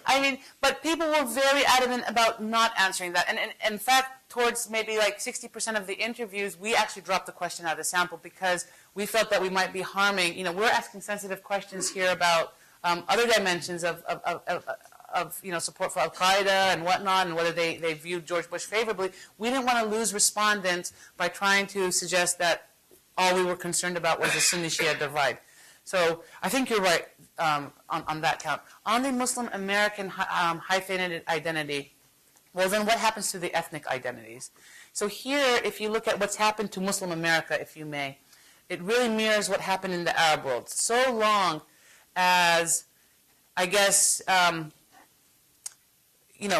I mean, but people were very adamant about not answering that. And in fact, towards maybe like 60% of the interviews, we actually dropped the question out of the sample because we felt that we might be harming, we're asking sensitive questions here about other dimensions of support for Al-Qaeda and whatnot, and whether they viewed George Bush favorably. We didn't want to lose respondents by trying to suggest that all we were concerned about was the Sunni-Shia divide. So I think you're right on that count. On the Muslim American hyphenated identity, well then what happens to the ethnic identities? So here, if you look at what's happened to Muslim America, if you may, it really mirrors what happened in the Arab world. So long as, I guess,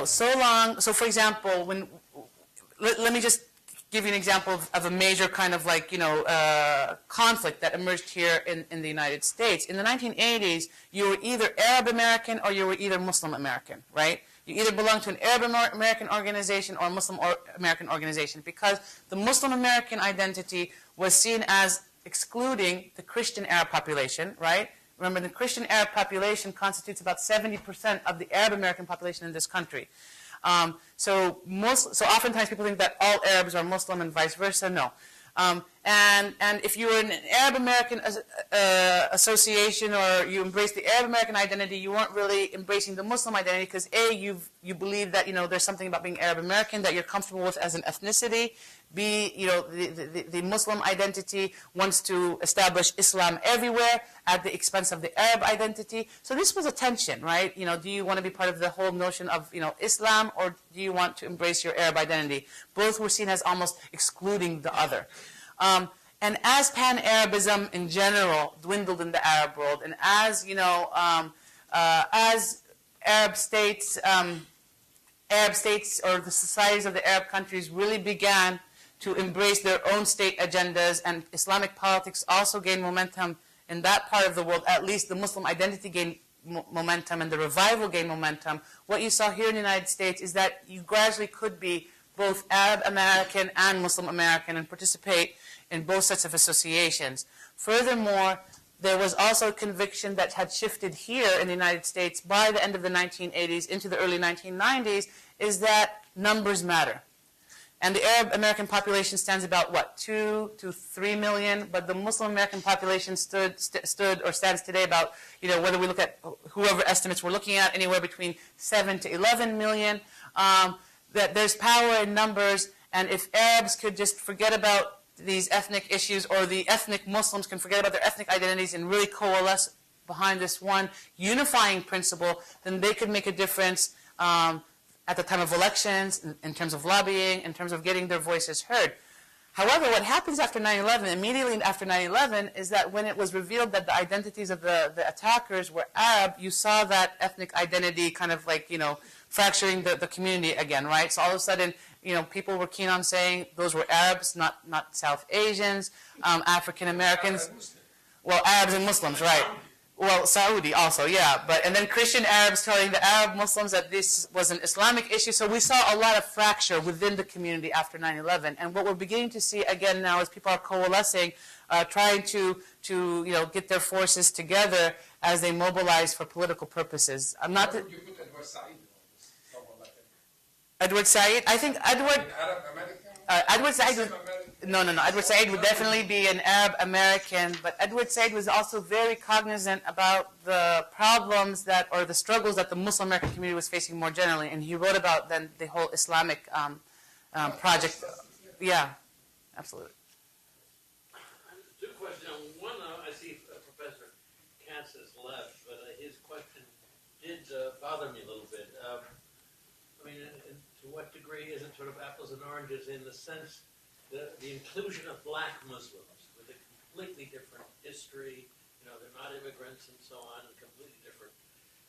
so for example, let me just give you an example of a major kind of conflict that emerged here in the United States. In the 1980s, you were either Arab American or you were either Muslim American, right? You either belonged to an Arab American organization or a Muslim American organization, because the Muslim American identity was seen as excluding the Christian Arab population, right? Remember, the Christian Arab population constitutes about 70% of the Arab American population in this country. So oftentimes people think that all Arabs are Muslim and vice versa. No. And if you were in an Arab American association, or you embraced the Arab American identity, you weren't really embracing the Muslim identity, because A, you believe that there's something about being Arab American that you're comfortable with as an ethnicity. B, the Muslim identity wants to establish Islam everywhere at the expense of the Arab identity. So this was a tension, right? Do you want to be part of the whole notion of Islam, or do you want to embrace your Arab identity? Both were seen as almost excluding the other. And as Pan-Arabism in general dwindled in the Arab world, and as Arab states or the societies of the Arab countries really began to embrace their own state agendas, and Islamic politics also gained momentum in that part of the world, at least the Muslim identity gained momentum and the revival gained momentum. What you saw here in the United States is that you gradually could be both Arab American and Muslim American and participate in both sets of associations. Furthermore, there was also a conviction that had shifted here in the United States by the end of the 1980s into the early 1990s, is that numbers matter. And the Arab American population stands about, 2 to 3 million, but the Muslim American population stood or stands today about, whether we look at whoever estimates we're looking at, anywhere between 7 to 11 million. That there's power in numbers, and if Arabs could just forget about these ethnic issues, or the ethnic Muslims can forget about their ethnic identities and really coalesce behind this one unifying principle, then they could make a difference at the time of elections, in terms of lobbying, in terms of getting their voices heard. However, what happens after 9/11, immediately after 9/11, is that when it was revealed that the identities of the attackers were Arab, you saw that ethnic identity kind of fracturing the community again, right? So all of a sudden, people were keen on saying those were Arabs, not South Asians, African Americans. Well, Arabs and Muslims, right? Well, Saudi also, yeah. And then Christian Arabs telling the Arab Muslims that this was an Islamic issue. So we saw a lot of fracture within the community after 9/11. And what we're beginning to see again now is people are coalescing, trying to get their forces together as they mobilize for political purposes. I'm not. Where would you put Edward Said on this? Someone like him? Edward Said? I think Edward. Arab American? Edward Said would, no. Edward Said would definitely be an Arab American, but Edward Said was also very cognizant about the problems or the struggles that the Muslim American community was facing more generally, and he wrote about then the whole Islamic project. Yeah, absolutely. Two questions. One, I see Professor Katz has left, but his question did bother me a little bit. To what degree is it sort of apples and oranges in the sense that the inclusion of black Muslims with a completely different history, they're not immigrants and so on, and completely different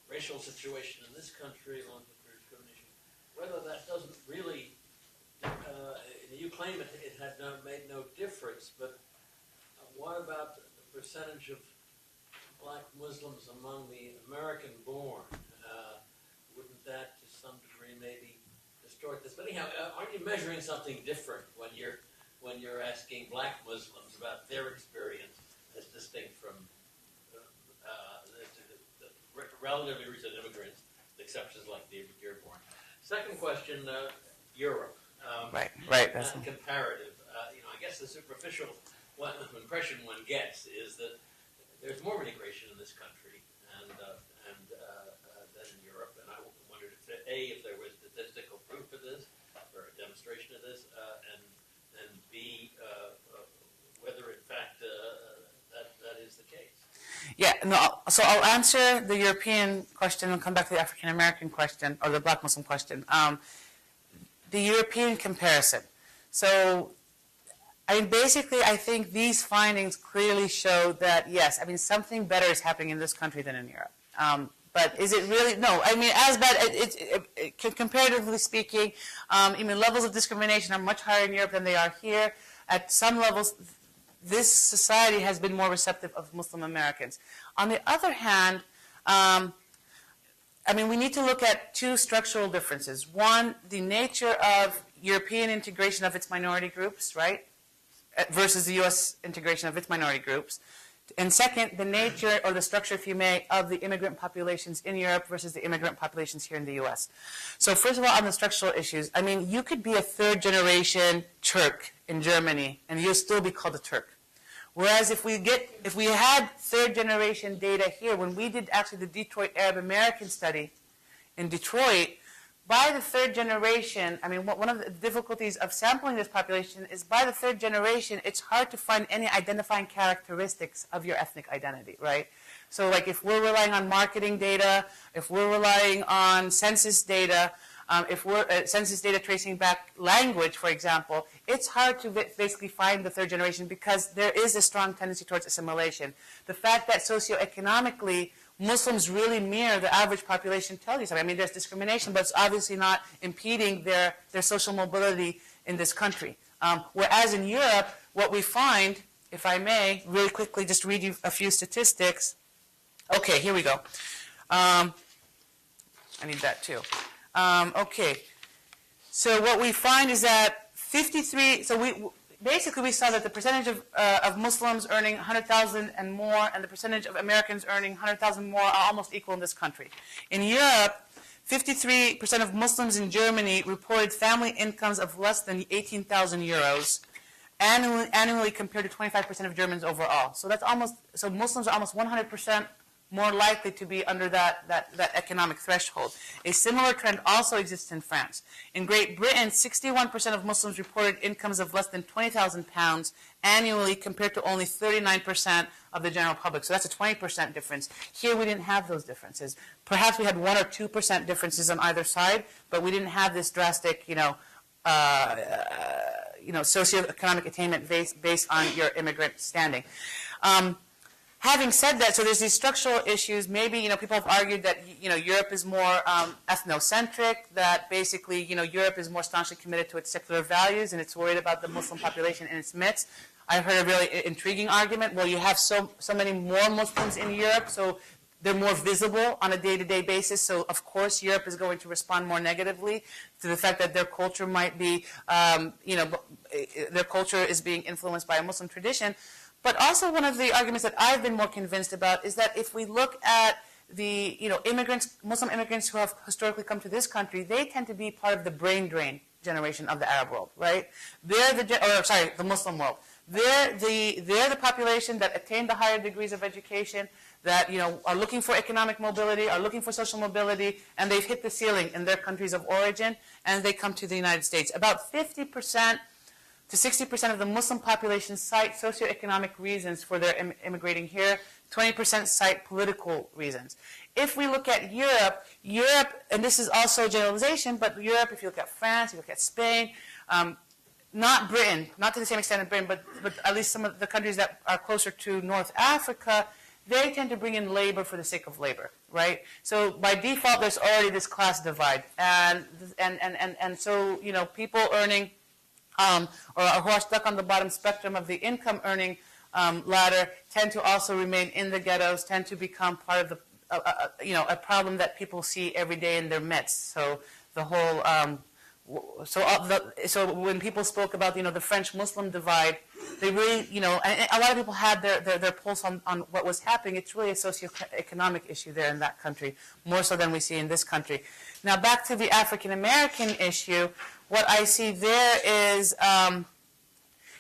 racial situation in this country along with their discrimination, whether that doesn't really, in the claim it had made no difference, but what about the percentage of black Muslims among the American-born? Wouldn't that, to some degree, maybe distort this? But anyhow, aren't you measuring something different when you're asking black Muslims about their experience as distinct from the relatively recent immigrants, exceptions like the year-born? Second question, Europe. Right. That's Not comparative. I guess the superficial impression one gets is that there's more immigration in this country and than in Europe. And I wondered if there was statistical proof of this or a demonstration of this, and B, whether in fact that is the case. Yeah, no, so I'll answer the European question and come back to the African American question, or the Black Muslim question. The European comparison. So, basically, I think these findings clearly show that, yes, something better is happening in this country than in Europe. But is it really? No, as bad, comparatively speaking, levels of discrimination are much higher in Europe than they are here. At some levels, this society has been more receptive of Muslim Americans. On the other hand, we need to look at two structural differences. One, the nature of European integration of its minority groups, right, versus the U.S. integration of its minority groups. And second, the nature or the structure, if you may, of the immigrant populations in Europe versus the immigrant populations here in the U.S. So first of all, on the structural issues, you could be a third-generation Turk in Germany, and you'll still be called a Turk. Whereas if we had third-generation data here, when we did actually the Detroit Arab American study in Detroit, by the third generation, one of the difficulties of sampling this population is by the third generation, it's hard to find any identifying characteristics of your ethnic identity, right? So like if we're relying on marketing data, if we're relying on census data, if we're census data tracing back language, for example, it's hard to basically find the third generation because there is a strong tendency towards assimilation. The fact that socioeconomically Muslims really mirror the average population tells you something. There's discrimination, but it's obviously not impeding their social mobility in this country. Whereas in Europe, what we find, if I may, really quickly just read you a few statistics. Okay, here we go. I need that too. Okay, so what we find is that 53, so we saw that the percentage of Muslims earning 100,000 and more and the percentage of Americans earning 100,000 more are almost equal in this country. In Europe, 53% of Muslims in Germany reported family incomes of less than 18,000 euros annually compared to 25% of Germans overall. So Muslims are almost 100% more likely to be under that economic threshold. A similar trend also exists in France. In Great Britain, 61% of Muslims reported incomes of less than £20,000 annually compared to only 39% of the general public. So that's a 20% difference. Here we didn't have those differences. Perhaps we had 1 or 2% differences on either side, but we didn't have this drastic, socioeconomic attainment based on your immigrant standing. Having said that, so there's these structural issues. Maybe, people have argued that, Europe is more ethnocentric, that basically, Europe is more staunchly committed to its secular values and it's worried about the Muslim population in its midst. I heard a really intriguing argument. Well, you have so many more Muslims in Europe, so they're more visible on a day-to-day basis. So, of course, Europe is going to respond more negatively to the fact that their culture might be, their culture is being influenced by a Muslim tradition. But also one of the arguments that I've been more convinced about is that if we look at the Muslim immigrants who have historically come to this country, they tend to be part of the brain drain generation of the Arab world, right? They're the Muslim world. They're the population that attained the higher degrees of education, that are looking for economic mobility, are looking for social mobility, and they've hit the ceiling in their countries of origin, and they come to the United States. About 50% to 60% of the Muslim population cite socioeconomic reasons for their immigrating here. 20% cite political reasons. If we look at Europe, and this is also a generalization, but Europe, if you look at France, you look at Spain, not Britain, not to the same extent as Britain, but at least some of the countries that are closer to North Africa, they tend to bring in labor for the sake of labor, right? So by default, there's already this class divide. And so, people earning or who are stuck on the bottom spectrum of the income earning ladder tend to also remain in the ghettos, tend to become part of the, a problem that people see every day in their midst. So the whole, so when people spoke about, the French-Muslim divide, they really, and a lot of people had their pulse on what was happening. It's really a socioeconomic issue there in that country, more so than we see in this country. Now back to the African-American issue, what I see there is,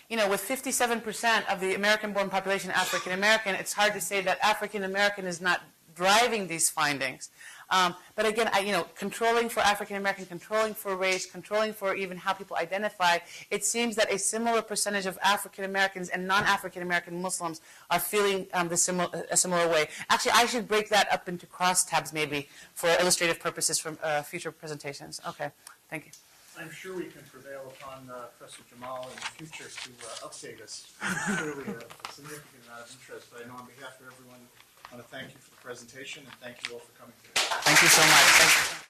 with 57% of the American-born population African-American, it's hard to say that African-American is not driving these findings. But again, controlling for African-American, controlling for race, controlling for even how people identify, it seems that a similar percentage of African-Americans and non-African-American Muslims are feeling a similar way. Actually, I should break that up into crosstabs maybe for illustrative purposes from future presentations. Okay, thank you. I'm sure we can prevail upon Professor Jamal in the future to update us. Clearly a significant amount of interest, but I know on behalf of everyone, I want to thank you for the presentation and thank you all for coming today. Thank you so much. Thank you.